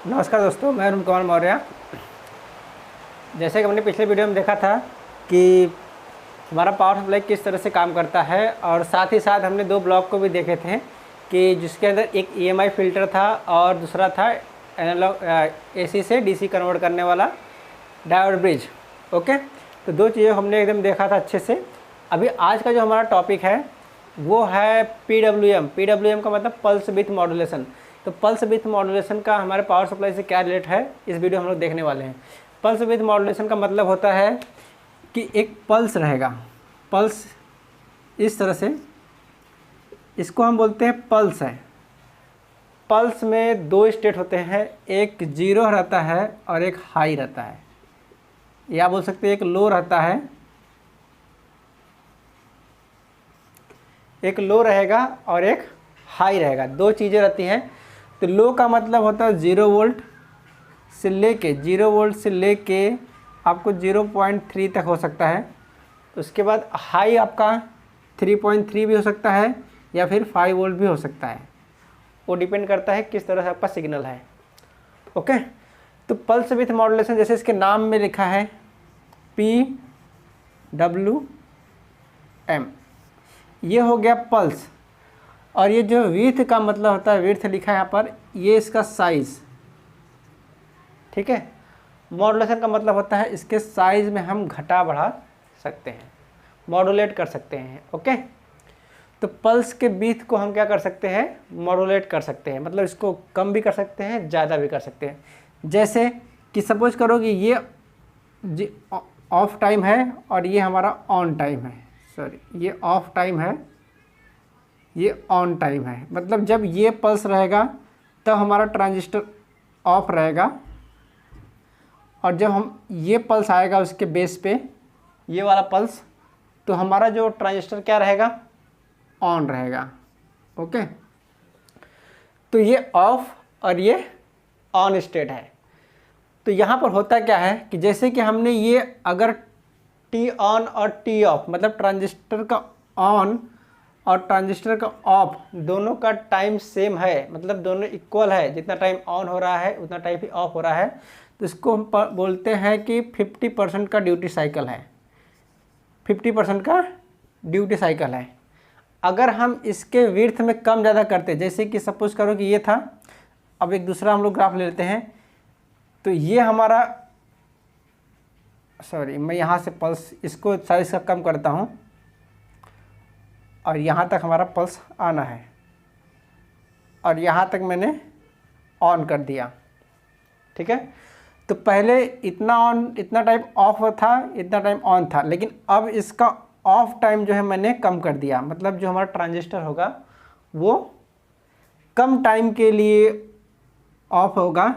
नमस्कार दोस्तों, मैं अरुण कुमार मौर्य। जैसे कि हमने पिछले वीडियो में देखा था कि हमारा पावर सप्लाई किस तरह से काम करता है, और साथ ही साथ हमने दो ब्लॉक को भी देखे थे कि जिसके अंदर एक EMI फ़िल्टर था और दूसरा था एनालॉग AC से DC कन्वर्ट करने वाला डायोड ब्रिज। ओके, तो दो चीज़ें हमने एकदम देखा था अच्छे से। अभी आज का जो हमारा टॉपिक है वो है PWM का मतलब पल्स विथ मॉड्यूलेशन। तो पल्स विथ मॉड्यूलेशन का हमारे पावर सप्लाई से क्या रिलेट है, इस वीडियो हम लोग देखने वाले हैं। पल्स विथ मॉड्यूलेशन का मतलब होता है कि एक पल्स रहेगा, पल्स इस तरह से, इसको हम बोलते हैं पल्स है। पल्स में दो स्टेट होते हैं, एक जीरो रहता है और एक हाई रहता है, या बोल सकते हैं एक लो रहता है, एक लो रहेगा और एक हाई रहेगा, दो चीज़ें रहती हैं। तो लो का मतलब होता है 0 वोल्ट से लेके आपको 0.3 तक हो सकता है। उसके बाद हाई आपका 3.3 भी हो सकता है या फिर 5 वोल्ट भी हो सकता है, वो डिपेंड करता है किस तरह से आपका सिग्नल है। ओके, तो पल्स विथ मॉड्यूलेशन जैसे इसके नाम में लिखा है PWM, ये हो गया पल्स। और ये जो विड्थ का मतलब होता है, विड्थ लिखा है यहाँ पर, ये इसका साइज़, ठीक है। मॉड्यूलेशन का मतलब होता है इसके साइज़ में हम घटा बढ़ा सकते हैं, मॉड्यूलेट कर सकते हैं। ओके, तो पल्स के विड्थ को हम क्या कर सकते हैं, मॉड्यूलेट कर सकते हैं, मतलब इसको कम भी कर सकते हैं, ज़्यादा भी कर सकते हैं। जैसे कि सपोज करो कि ये ऑफ टाइम है और ये हमारा ऑन टाइम है, सॉरी ये ऑफ टाइम है, ये ऑन टाइम है। मतलब जब ये पल्स रहेगा तब हमारा ट्रांजिस्टर ऑफ रहेगा, और जब हम ये पल्स आएगा उसके बेस पे, ये वाला पल्स, तो हमारा जो ट्रांजिस्टर क्या रहेगा, ऑन रहेगा। ओके, तो ये ऑफ और ये ऑन स्टेट है। तो यहाँ पर होता क्या है कि जैसे कि हमने ये अगर T ऑन और T ऑफ, मतलब ट्रांजिस्टर का ऑन और ट्रांजिस्टर का ऑफ दोनों का टाइम सेम है, मतलब दोनों इक्वल है, जितना टाइम ऑन हो रहा है उतना टाइम ही ऑफ हो रहा है, तो इसको हम बोलते हैं कि 50% का ड्यूटी साइकिल है, 50% का ड्यूटी साइकिल है। अगर हम इसके विड्थ में कम ज़्यादा करते, जैसे कि सपोज करो कि ये था, अब एक दूसरा हम लोग ग्राफ ले लेते हैं, तो ये हमारा, सॉरी मैं यहाँ से पल्स इसको साइज का कम करता हूँ, और यहाँ तक हमारा पल्स आना है, और यहाँ तक मैंने ऑन कर दिया, ठीक है। तो पहले इतना ऑन, इतना टाइम ऑफ था, इतना टाइम ऑन था, लेकिन अब इसका ऑफ टाइम जो है मैंने कम कर दिया, मतलब जो हमारा ट्रांजिस्टर होगा वो कम टाइम के लिए ऑफ होगा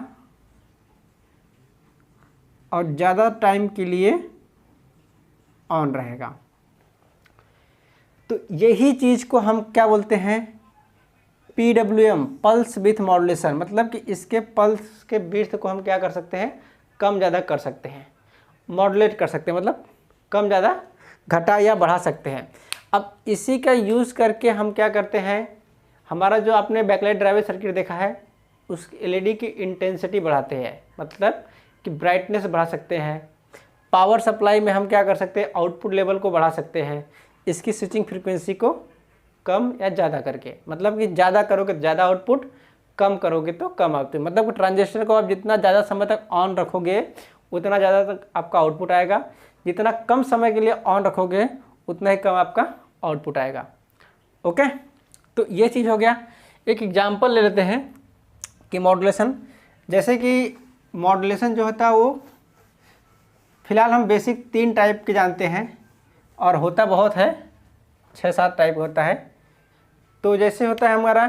और ज़्यादा टाइम के लिए ऑन रहेगा। तो यही चीज़ को हम क्या बोलते हैं, PWM, पल्स विथ मॉड्यूलेशन। मतलब कि इसके पल्स के विड्थ को हम क्या कर सकते हैं, कम ज़्यादा कर सकते हैं, मॉड्यूलेट कर सकते हैं, मतलब कम ज़्यादा घटा या बढ़ा सकते हैं। अब इसी का यूज़ करके हम क्या करते हैं, हमारा जो आपने बैकलाइट ड्राइवर सर्किट देखा है, उस LED की इंटेंसिटी बढ़ाते हैं, मतलब कि ब्राइटनेस बढ़ा सकते हैं। पावर सप्लाई में हम क्या कर सकते हैं, आउटपुट लेवल को बढ़ा सकते हैं, इसकी स्विचिंग फ्रीक्वेंसी को कम या ज़्यादा करके, मतलब कि ज़्यादा करोगे तो ज़्यादा आउटपुट, कम करोगे तो कम आउटपुट। मतलब कि ट्रांजिस्टर को आप जितना ज़्यादा समय तक ऑन रखोगे उतना ज़्यादा तक आपका आउटपुट आएगा, जितना कम समय के लिए ऑन रखोगे उतना ही कम आपका आउटपुट आएगा। ओके, तो ये चीज़ हो गया। एक एग्जांपल ले लेते हैं कि मॉड्यूलेशन, जैसे कि मॉड्यूलेशन जो होता है वो फिलहाल हम बेसिक 3 टाइप के जानते हैं, और होता बहुत है, 6-7 टाइप होता है। तो जैसे होता है हमारा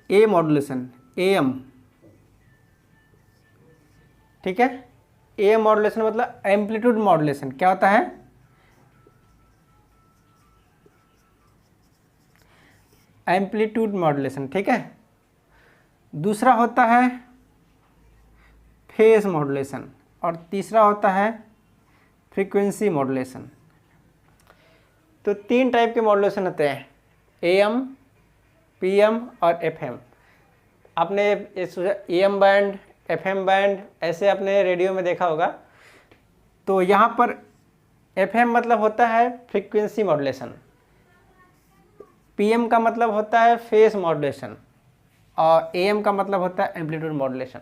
A मॉड्यूलेशन, AM, ठीक है। AM मॉड्यूलेशन मतलब एम्पलीट्यूड मॉड्यूलेशन। क्या होता है, एम्पलीट्यूड मॉड्यूलेशन, ठीक है। दूसरा होता है फेज मॉड्यूलेशन, और तीसरा होता है फ्रीक्वेंसी मॉड्यूलेशन। तो 3 टाइप के मॉड्यूलेशन होते हैं, AM, PM और FM। आपने इस AM बैंड, FM बैंड ऐसे आपने रेडियो में देखा होगा। तो यहाँ पर FM मतलब होता है फ्रीक्वेंसी मॉड्यूलेशन, PM का मतलब होता है फेस मॉड्यूलेशन, और AM का मतलब होता है एम्पलीट्यूड मॉड्यूलेशन।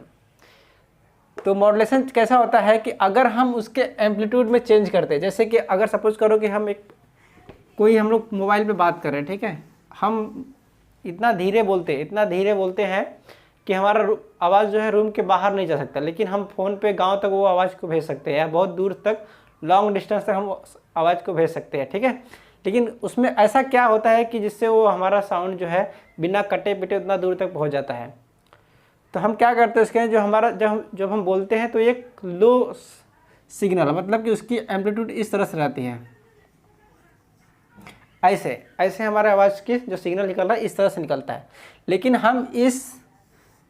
तो मॉड्यूलेशन कैसा होता है कि अगर हम उसके एम्पलीट्यूड में चेंज करते हैं, जैसे कि अगर सपोज करो कि हम हम लोग मोबाइल पे बात कर रहे हैं, ठीक है, हम इतना धीरे बोलते हैं कि हमारा आवाज़ जो है रूम के बाहर नहीं जा सकता, लेकिन हम फ़ोन पे गांव तक वो आवाज़ को भेज सकते हैं, या बहुत दूर तक लॉन्ग डिस्टेंस तक हम आवाज़ को भेज सकते हैं, ठीक है। लेकिन उसमें ऐसा क्या होता है कि जिससे वो हमारा साउंड जो है बिना कटे पिटे उतना दूर तक पहुंच जाता है। तो हम क्या करते हैं उसके, जो हमारा जब हम बोलते हैं तो एक लो सिग्नल, मतलब कि उसकी एम्पलीट्यूड इस तरह से रहती है, ऐसे हमारे आवाज़ की जो सिग्नल निकल रहा है इस तरह से निकलता है। लेकिन हम इस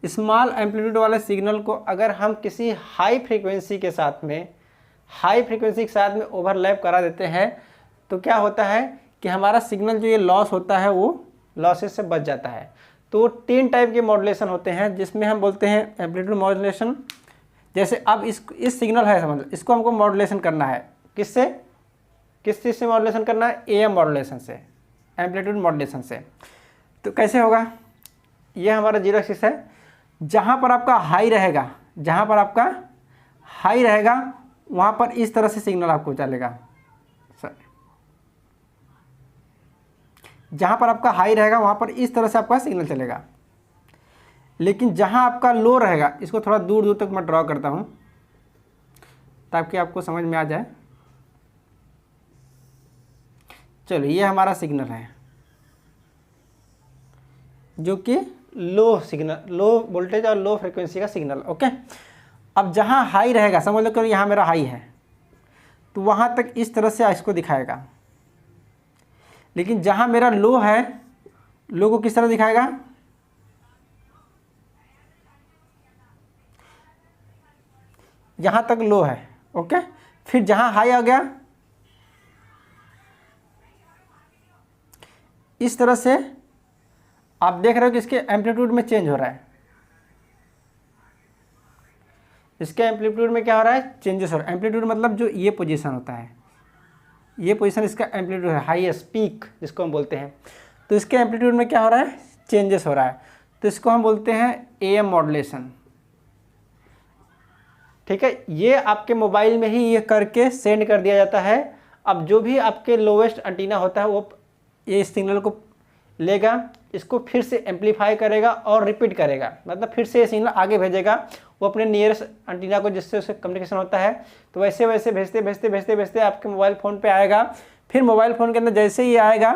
स्मॉल एम्पलीट्यूड वाले सिग्नल को अगर हम किसी हाई फ्रीक्वेंसी के साथ में ओवरलैप करा देते हैं, तो क्या होता है कि हमारा सिग्नल जो ये लॉस होता है वो लॉसेस से बच जाता है। तो 3 टाइप के मॉड्यूलेशन होते हैं, जिसमें हम बोलते हैं एम्पलीट्यूड मॉड्यूलेशन। जैसे अब इस सिग्नल है, समझ लो, इसको हमको मॉड्यूलेशन करना है, किस चीज़ से मॉड्यूलेशन करना है? AM मॉड्यूलेशन से, एम्पलीट्यूड मॉड्यूलेशन से। तो कैसे होगा? ये हमारा 0 एक्सिस है, जहाँ पर आपका हाई रहेगा वहाँ पर इस तरह से सिग्नल आपको चलेगा। जहाँ पर आपका हाई रहेगा वहाँ पर इस तरह से आपका सिग्नल चलेगा। लेकिन जहाँ आपका लो रहेगा, इसको थोड़ा दूर तक मैं ड्रॉ करता हूँ ताकि आपको समझ में आ जाए। चलो, ये हमारा सिग्नल है जो कि लो वोल्टेज और लो फ्रिक्वेंसी का सिग्नल, ओके। अब जहाँ हाई रहेगा, समझ लो कि यहाँ मेरा हाई है, तो वहाँ तक इस तरह से इसको दिखाएगा। लेकिन जहाँ मेरा लो है, लो को किस तरह दिखाएगा? यहाँ तक लो है, ओके। फिर जहाँ हाई आ गया, इस तरह से आप देख रहे हो कि इसके एम्पलीट्यूड में चेंज हो रहा है। इसके एम्पलीट्यूड में क्या हो रहा है? चेंजेस हो रहा है। एम्पलीट्यूड मतलब जो ये पोजीशन होता है, ये पोजीशन इसका एम्पलीट्यूड है, हाईएस्ट पीक जिसको हम बोलते हैं। तो इसके एम्पलीट्यूड में क्या हो रहा है? चेंजेस हो रहा है। तो इसको हम बोलते हैं AM मॉड्यूलेशन, ठीक है। ये आपके मोबाइल में ही ये करके सेंड कर दिया जाता है। अब जो भी आपके लोवेस्ट एंटीना होता है वो ये सिग्नल को लेगा, इसको फिर से एम्पलीफाई करेगा और रिपीट करेगा, मतलब फिर से ये सिग्नल आगे भेजेगा वो अपने नियरेस्ट एंटीना को, जिससे उससे कम्युनिकेशन होता है। तो वैसे भेजते आपके मोबाइल फ़ोन पे आएगा। फिर मोबाइल फ़ोन के अंदर जैसे ही आएगा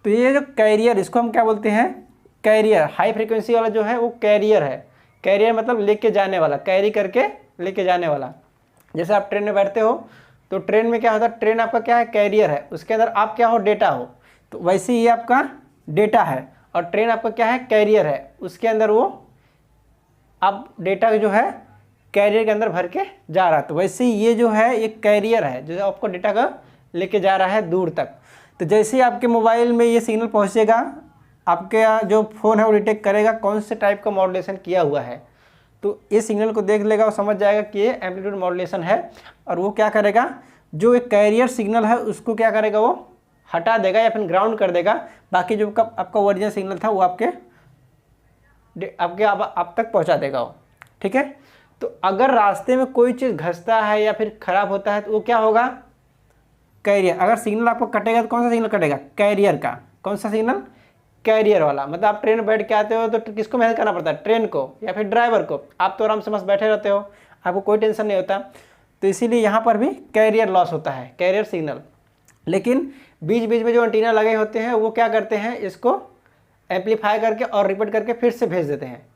तो ये जो कैरियर, इसको हम क्या बोलते हैं? कैरियर। हाई फ्रिक्वेंसी वाला जो है वो कैरियर है। कैरियर मतलब लेके जाने वाला, कैरी करके लेके जाने वाला। जैसे आप ट्रेन में बैठते हो तो ट्रेन में क्या होता है? ट्रेन आपका क्या है? कैरियर है, उसके अंदर आप क्या हो? डेटा हो। तो वैसे ही ये आपका डेटा है और ट्रेन आपका क्या है? कैरियर है, उसके अंदर वो आप डेटा जो है कैरियर के अंदर भर के जा रहा है। तो वैसे ही ये जो है ये कैरियर है जो आपको डेटा का लेके जा रहा है दूर तक। तो जैसे ही आपके मोबाइल में ये सिग्नल पहुंचेगा, आपके जो फ़ोन है वो डिटेक्ट करेगा कौन से टाइप का मॉड्यूलेशन किया हुआ है। तो ये सिग्नल को देख लेगा और समझ जाएगा कि ये एम्पलीट्यूड मॉड्यूलेशन है, और वो क्या करेगा? जो एक कैरियर सिग्नल है उसको क्या करेगा? वो हटा देगा या फिर ग्राउंड कर देगा। बाकी जो आपका ओरिजिनल सिग्नल था वो आप तक पहुंचा देगा वो, ठीक है। तो अगर रास्ते में कोई चीज़ घसता है या फिर ख़राब होता है तो वो क्या होगा? कैरियर। अगर सिग्नल आपको कटेगा तो कौन सा सिग्नल कटेगा? कैरियर का। कौन सा सिग्नल? कैरियर वाला। मतलब आप ट्रेन में बैठ के आते हो तो किसको मेहनत करना पड़ता है? ट्रेन को या फिर ड्राइवर को। आप तो आराम से मस्त बैठे रहते हो, आपको कोई टेंशन नहीं होता। तो इसीलिए यहाँ पर भी कैरियर लॉस होता है, कैरियर सिग्नल। लेकिन बीच बीच में जो एंटीना लगे होते हैं वो क्या करते हैं? इसको एम्पलीफाई करके और रिपीट करके फिर से भेज देते हैं,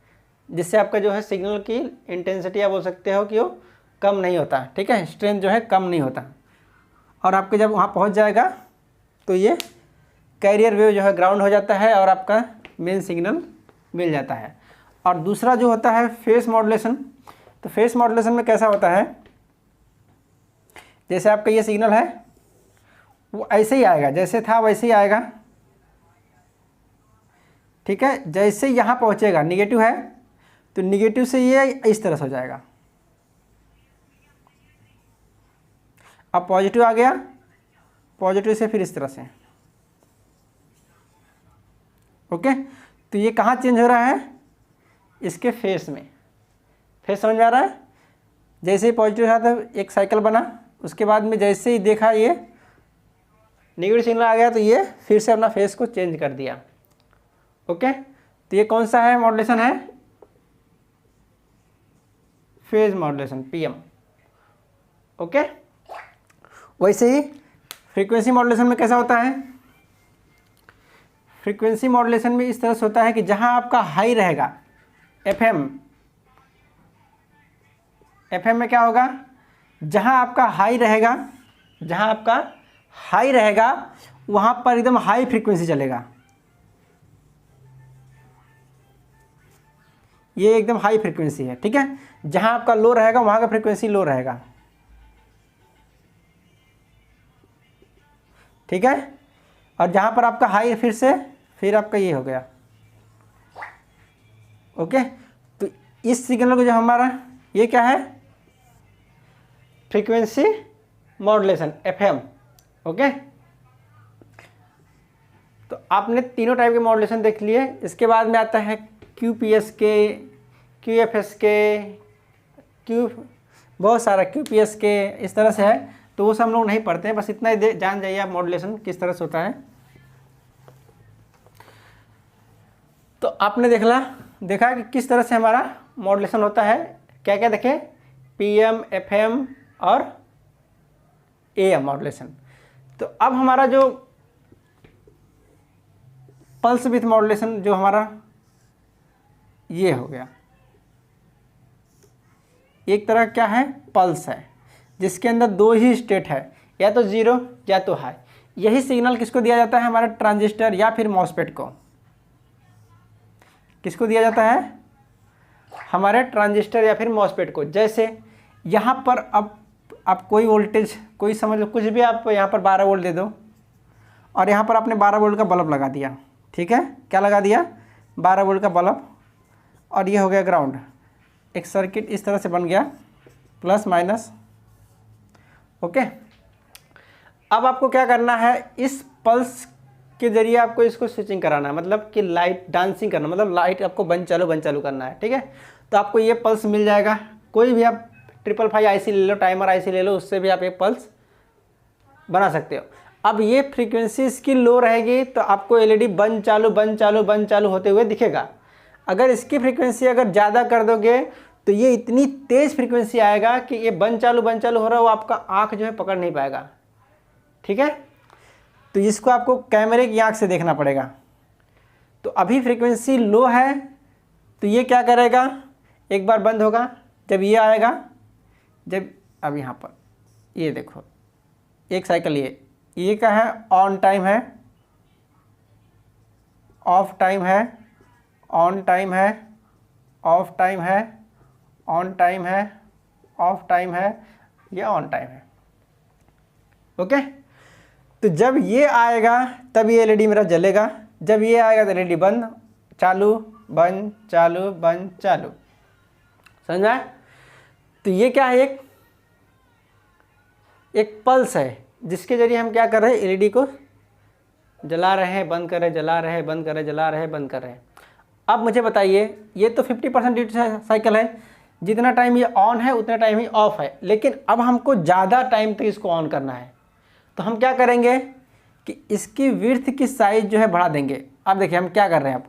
जिससे आपका जो है सिग्नल की इंटेंसिटी आप बोल सकते हो कि वो कम नहीं होता, ठीक है। स्ट्रेंथ जो है कम नहीं होता। और आपके जब वहाँ पहुँच जाएगा तो ये कैरियर वेव जो है ग्राउंड हो जाता है और आपका मेन सिग्नल मिल जाता है। और दूसरा जो होता है फेस मॉड्यूलेशन। तो फेस मॉड्यूलेशन में कैसा होता है? जैसे आपका ये सिग्नल है वो ऐसे ही आएगा, जैसे था वैसे ही आएगा, ठीक है। जैसे यहाँ पहुँचेगा, निगेटिव है तो निगेटिव से ये इस तरह से हो जाएगा। अब पॉजिटिव आ गया, पॉजिटिव से फिर इस तरह से। ओके, तो ये कहाँ चेंज हो रहा है? इसके फेस में। फेस समझ में आ रहा है? जैसे ही पॉजिटिव था तो एक साइकिल बना, उसके बाद में जैसे ही देखा ये नेगेटिव सिग्नल आ गया तो ये फिर से अपना फेस को चेंज कर दिया। ओके, तो ये कौन सा है मॉड्यूलेशन है? Phase modulation, PM. ओके, वैसे ही फ्रीक्वेंसी मॉड्यूलेशन में कैसा होता है? फ्रीक्वेंसी मॉड्यूलेशन में इस तरह से होता है कि जहां आपका हाई रहेगा, एफएम में क्या होगा? जहां आपका हाई रहेगा, जहां आपका हाई रहेगा वहां पर एकदम हाई फ्रीक्वेंसी चलेगा। ये एकदम हाई फ्रीक्वेंसी है, ठीक है। जहां आपका लो रहेगा वहां का फ्रीक्वेंसी लो रहेगा, ठीक है। और जहां पर आपका हाई फिर आपका ये हो गया। ओके, तो इस सिग्नल को जो हमारा ये क्या है? Frequency modulation, FM. ओके, तो आपने तीनों टाइप के मॉड्यूलेशन देख लिए। इसके बाद में आता है QPSK, QFSK, बहुत सारा QPSK इस तरह से है, तो वो सब हम लोग नहीं पढ़ते हैं, बस इतना ही जान जाइए आप मॉड्यूलेशन किस तरह से होता है। तो आपने देखा कि किस तरह से हमारा मॉड्यूलेशन होता है। क्या क्या देखें? PM, FM और AM मॉड्यूलेशन। तो अब हमारा जो पल्स विथ मॉड्यूलेशन जो हमारा ये हो गया, एक तरह क्या है? पल्स है, जिसके अंदर दो ही स्टेट है, या तो जीरो या तो हाई। यही सिग्नल किसको दिया जाता है? हमारे ट्रांजिस्टर या फिर मॉसफेट को। किसको दिया जाता है? हमारे ट्रांजिस्टर या फिर मॉसफेट को। जैसे यहाँ पर अब आप कोई वोल्टेज, कोई समझ लो कुछ भी, आप यहाँ पर 12 वोल्ट दे दो और यहाँ पर आपने 12 वोल्ट का बल्ब लगा दिया, ठीक है। क्या लगा दिया? 12 वोल्ट का बल्ब, और ये हो गया ग्राउंड। एक सर्किट इस तरह से बन गया, प्लस माइनस। ओके, अब आपको क्या करना है? इस पल्स के जरिए आपको इसको स्विचिंग कराना है, मतलब कि लाइट डांसिंग करना, मतलब लाइट आपको बंद चालू करना है, ठीक है। तो आपको ये पल्स मिल जाएगा। कोई भी आप 555 IC ले लो, टाइमर IC ले लो, उससे भी आप एक पल्स बना सकते हो। अब ये फ्रीक्वेंसी इसकी लो रहेगी तो आपको LED बंद चालू होते हुए दिखेगा। अगर इसकी फ्रीक्वेंसी अगर ज़्यादा कर दोगे तो ये इतनी तेज़ फ्रीक्वेंसी आएगा कि ये बंद चालू हो रहा है, वो आपका आँख जो है पकड़ नहीं पाएगा, ठीक है। तो इसको आपको कैमरे की आँख से देखना पड़ेगा। तो अभी फ्रीक्वेंसी लो है तो ये क्या करेगा? एक बार बंद होगा, जब ये आएगा, जब अब यहाँ पर ये देखो एक साइकिल, ये क्या है? ऑन टाइम है, ऑफ टाइम है, ऑन टाइम है, ऑफ टाइम है, ऑन टाइम है, ऑफ टाइम है, ये ऑन टाइम है। ओके, तो जब ये आएगा तब ये LED मेरा जलेगा, जब ये आएगा तो LED बंद चालू बंद चालू बंद चालू। समझा? तो ये क्या है? एक पल्स है जिसके जरिए हम क्या कर रहे हैं? LED को जला रहे हैं, बंद कर रहे हैं, जला रहे हैं, बंद कर रहे हैं, जला रहे हैं, बंद कर रहे हैं। अब मुझे बताइए, ये तो 50% ड्यूटी साइकिल है, जितना टाइम ये ऑन है उतना टाइम ही ऑफ है, लेकिन अब हमको ज़्यादा टाइम तक इसको ऑन करना है। तो हम क्या करेंगे कि इसकी विड्थ की साइज जो है बढ़ा देंगे। अब देखिए हम क्या कर रहे हैं, अब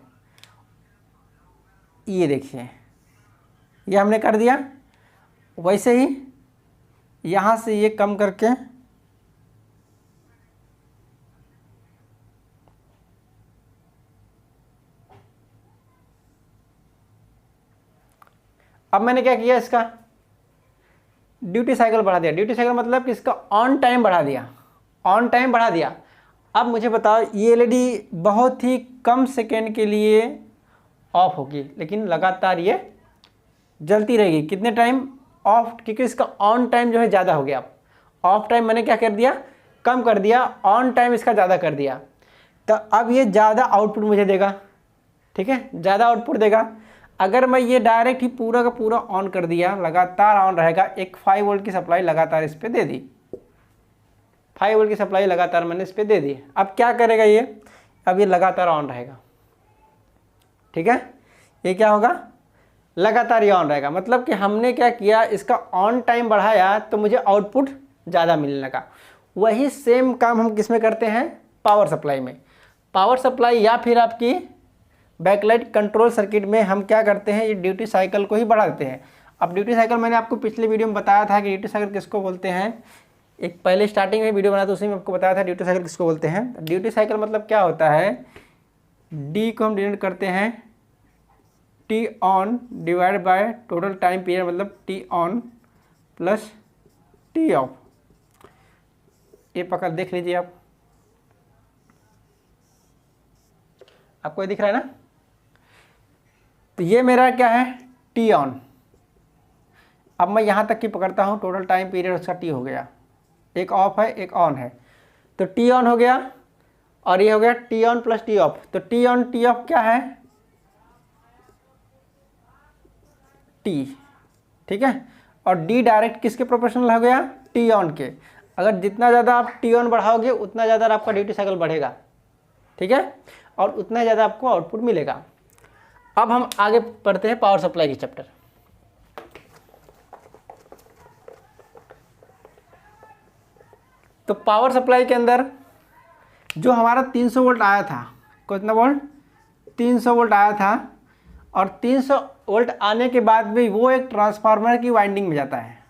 ये देखिए, ये हमने कर दिया। वैसे ही यहाँ से ये कम करके अब मैंने क्या किया? इसका ड्यूटी साइकिल बढ़ा दिया। ड्यूटी साइकिल मतलब कि इसका ऑन टाइम बढ़ा दिया, ऑन टाइम बढ़ा दिया। अब मुझे बताओ, ये LED बहुत ही कम सेकेंड के लिए ऑफ होगी, लेकिन लगातार ये जलती रहेगी। कितने टाइम ऑफ? क्योंकि इसका ऑन टाइम जो है ज़्यादा हो गया। ऑफ टाइम मैंने क्या कर दिया? कम कर दिया। ऑन टाइम इसका ज़्यादा कर दिया, तो अब ये ज़्यादा आउटपुट मुझे देगा, ठीक है, ज़्यादा आउटपुट देगा। अगर मैं ये डायरेक्ट ही पूरा का पूरा ऑन कर दिया, लगातार ऑन रहेगा, एक 5 वोल्ट की सप्लाई लगातार इस पर दे दी, 5 वोल्ट की सप्लाई लगातार मैंने इस पर दे दी। अब क्या करेगा ये, अब ये लगातार ऑन रहेगा, ठीक है, ये क्या होगा, लगातार ये ऑन रहेगा। मतलब कि हमने क्या किया, इसका ऑन टाइम बढ़ाया तो मुझे आउटपुट ज़्यादा मिलने लगा। वही सेम काम हम किस में करते हैं, पावर सप्लाई में। पावर सप्लाई या फिर आपकी बैकलाइट कंट्रोल सर्किट में हम क्या करते हैं, ये ड्यूटी साइकिल को ही बढ़ा देते हैं। अब ड्यूटी साइकिल मैंने आपको पिछले वीडियो में बताया था कि ड्यूटी साइकिल किसको बोलते हैं, एक पहले स्टार्टिंग में वीडियो बनाया था उसी में आपको बताया था ड्यूटी साइकिल किसको बोलते हैं। ड्यूटी साइकिल मतलब क्या होता है, डी को हम डिनोट करते हैं T on divide by total time period, मतलब T on plus T off. ये पकड़ देख लीजिए आपको ये दिख रहा है ना। तो ये मेरा क्या है, टी ऑन। अब मैं यहाँ तक की पकड़ता हूँ, टोटल टाइम पीरियड उसका टी हो गया, एक ऑफ है एक ऑन है, तो टी ऑन हो गया और ये हो गया T on plus T of. तो टी ऑन टी ऑफ क्या है, टी, ठीक है। और डी डायरेक्ट किसके प्रोपोर्शनल हो गया, टी ऑन के। अगर जितना ज़्यादा आप टी ऑन बढ़ाओगे उतना ज़्यादा आपका ड्यूटी साइकिल बढ़ेगा, ठीक है, और उतना ज़्यादा आपको आउटपुट मिलेगा। अब हम आगे पढ़ते हैं पावर सप्लाई के चैप्टर। तो पावर सप्लाई के अंदर जो हमारा 300 वोल्ट आया था, कितना वोल्ट, 300 वोल्ट आया था, और 300 वोल्ट आने के बाद भी वो एक ट्रांसफार्मर की वाइंडिंग में जाता है।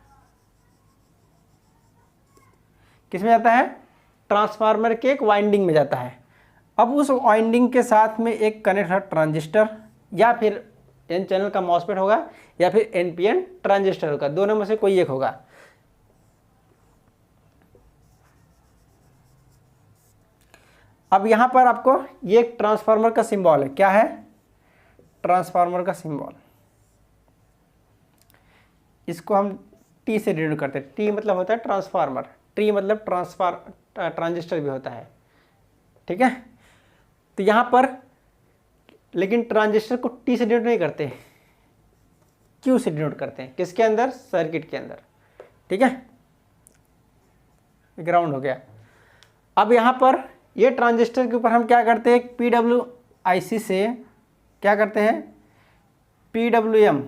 किस में जाता है, ट्रांसफार्मर के एक वाइंडिंग में जाता है। अब उस वाइंडिंग के साथ में एक कनेक्ट है ट्रांजिस्टर, या फिर एन चैनल का मॉसफेट होगा, या फिर एनपीएन ट्रांजिस्टर होगा, दोनों में से कोई एक होगा। अब यहां पर आपको ये एक ट्रांसफार्मर का सिंबल है, क्या है, ट्रांसफार्मर का सिंबल। इसको हम टी से डिनोट करते हैं। टी मतलब होता है ट्रांसफार्मर, टी मतलब ट्रांजिस्टर भी होता है, ठीक है। तो यहाँ पर लेकिन ट्रांजिस्टर को टी से डिनोट नहीं करते, क्यू से डिनोट करते हैं, किसके अंदर, सर्किट के अंदर, ठीक है। ग्राउंड हो गया। अब यहाँ पर ये ट्रांजिस्टर के ऊपर हम क्या करते हैं, PWIC से क्या करते हैं, PWM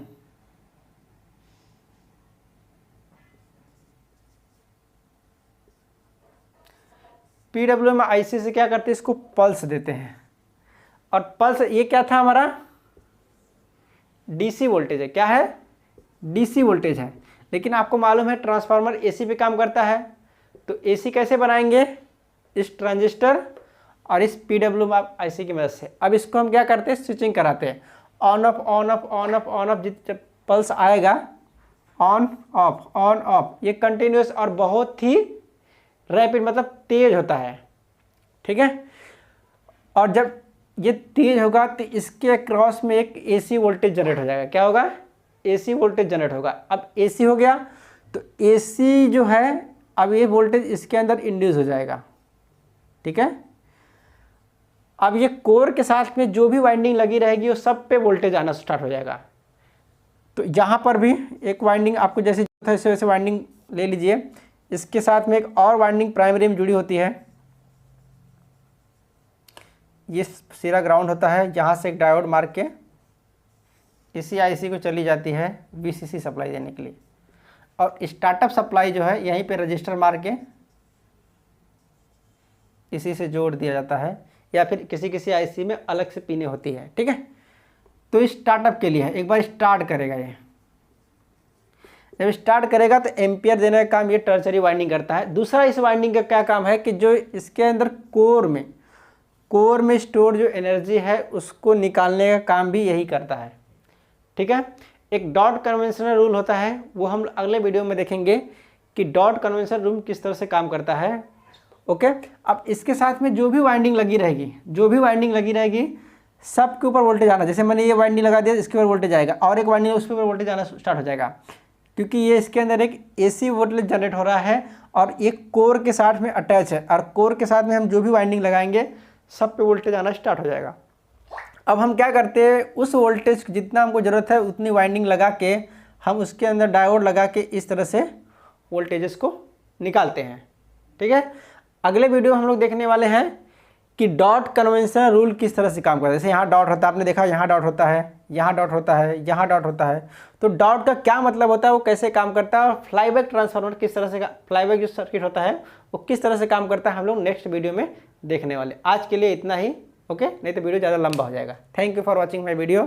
IC से क्या करते हैं, इसको पल्स देते हैं। और पल्स ये क्या था हमारा, DC वोल्टेज है, क्या है, DC वोल्टेज है। लेकिन आपको मालूम है ट्रांसफार्मर AC पे काम करता है, तो AC कैसे बनाएंगे, इस ट्रांजिस्टर और इस PWIC की मदद से। अब इसको हम क्या करते हैं, स्विचिंग कराते हैं, on off on off on off on off, जब पल्स आएगा ऑन ऑफ, ये कंटिन्यूस और बहुत ही रैपिड मतलब तेज होता है, ठीक है। और जब ये तेज होगा तो इसके अक्रॉस में एक AC वोल्टेज जनरेट हो जाएगा, क्या होगा, AC वोल्टेज जनरेट होगा। अब AC हो गया तो AC जो है, अब ये वोल्टेज इसके अंदर इंड्यूस हो जाएगा, ठीक है। अब ये कोर के साथ में जो भी वाइंडिंग लगी रहेगी वो सब पे वोल्टेज आना स्टार्ट हो जाएगा। तो यहाँ पर भी एक वाइंडिंग आपको जैसे वैसे वाइंडिंग ले लीजिए, इसके साथ में एक और वाइंडिंग प्राइमरी में जुड़ी होती है, ये सिरा ग्राउंड होता है, यहाँ से एक डायोड मार के इसी IC को चली जाती है VCC सप्लाई देने के लिए, और स्टार्टअप सप्लाई जो है यहीं पे रजिस्टर मार के इसी से जोड़ दिया जाता है, या फिर किसी किसी IC में अलग से पिने होती है, ठीक है। तो स्टार्टअप के लिए है, एक बार स्टार्ट करेगा, ये जब स्टार्ट करेगा तो एम्पियर देने का काम ये टर्शरी वाइंडिंग करता है। दूसरा इस वाइंडिंग का क्या काम है कि जो इसके अंदर कोर में स्टोर जो एनर्जी है उसको निकालने का काम भी यही करता है, ठीक है। एक डॉट कन्वेंशनल रूल होता है, वो हम अगले वीडियो में देखेंगे कि डॉट कन्वेंशनल रूल किस तरह से काम करता है, ओके। अब इसके साथ में जो भी वाइंडिंग लगी रहेगी सब के ऊपर वोल्टेज आना, जैसे मैंने ये वाइंडिंग लगा दिया, इसके ऊपर वोल्टेज आएगा, और एक वाइंडिंग उसके ऊपर वोल्टेज आना स्टार्ट हो जाएगा, क्योंकि ये इसके अंदर एक AC वोल्टेज जनरेट हो रहा है और एक कोर के साथ में अटैच है, और कोर के साथ में हम जो भी वाइंडिंग लगाएंगे सब पे वोल्टेज आना स्टार्ट हो जाएगा। अब हम क्या करते हैं, उस वोल्टेज जितना हमको ज़रूरत है उतनी वाइंडिंग लगा के हम उसके अंदर डायोड लगा के इस तरह से वोल्टेजेस को निकालते हैं। ठीक है, अगले वीडियो में हम लोग देखने वाले हैं कि डॉट कन्वेंशनल रूल किस तरह से काम करता है। जैसे यहाँ डॉट होता है, आपने देखा यहाँ डॉट होता है, यहाँ डॉट होता है, यहाँ डॉट होता है, तो डॉट का क्या मतलब होता है, वो कैसे काम करता है, और फ्लाईबैक ट्रांसफार्मर किस तरह से, फ्लाईबैक जो सर्किट होता है वो किस तरह से काम करता है, हम लोग नेक्स्ट वीडियो में देखने वाले। आज के लिए इतना ही, ओके, नहीं तो वीडियो ज़्यादा लंबा हो जाएगा। Thank you for watching my video.